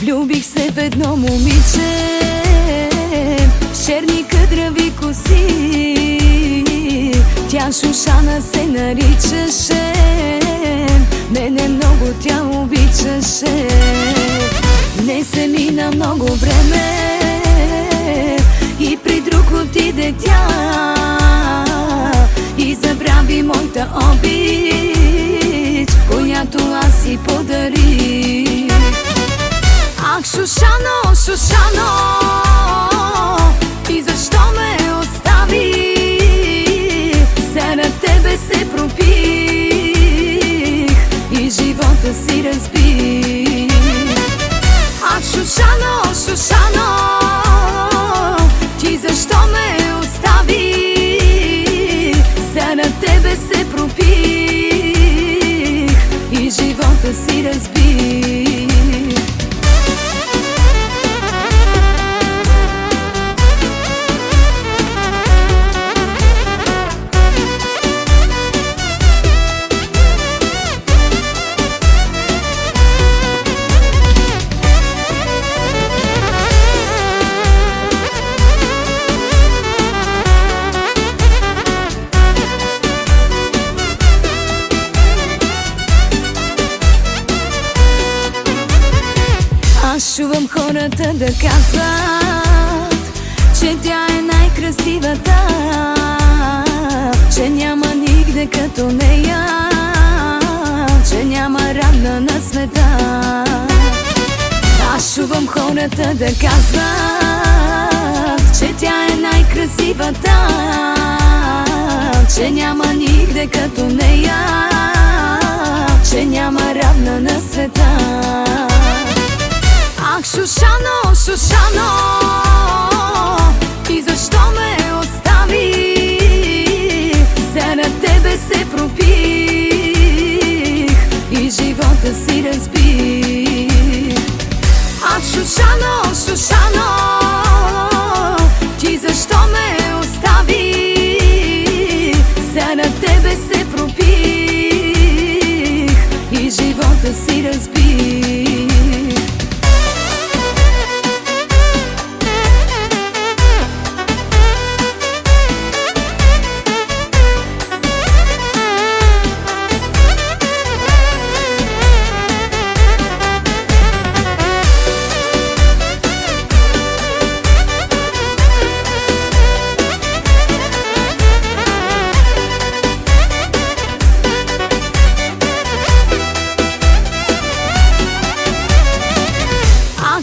Влюбих се в едно момиче с черни къдрави коси. Тя Шушана се наричаше, мене много тя обичаше. Не се мина много време и при друг отиде тя и забрави моята обич, която аз си подарих. Ах, Шушано, Шушано, и защо ме остави? Заради тебе се пропих и живота си разбих. Ах, Шушано, Шушано, ти защо ме остави? Заради тебе се пропих и живота си разбих. Аз чувам хората да казват, че тя е най-красивата, че няма нигде като нея, че няма равна на света. Аз чувам хората да казват, че тя е най-красивата, че няма нигде като нея, че няма равна на света. Ах, Шушано, Шушано, и защо ме остави? Заради тебе се пропих и живота си разбих. Ах, Шушано, Шушано, ти защо ме остави? Заради тебе се пропих и живота си разбих.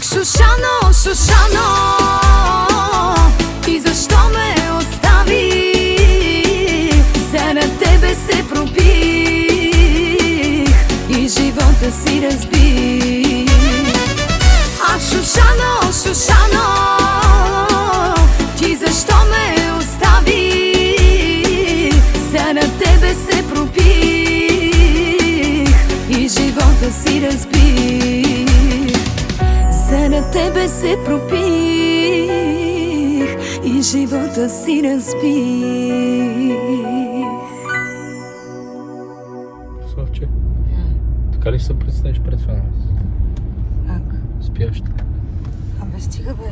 Шушано, Шушано, и защо ме остави? Заради тебе се пропих и живота си разбих. Ах, Шушано, Шушано, ти защо ме остави? Заради тебе се пропих и живота си разбих. Заради тебе се пропих и живота си разбих. Славче, така ли се представиш пред нас? Как? Спяща. Абе, стига бе.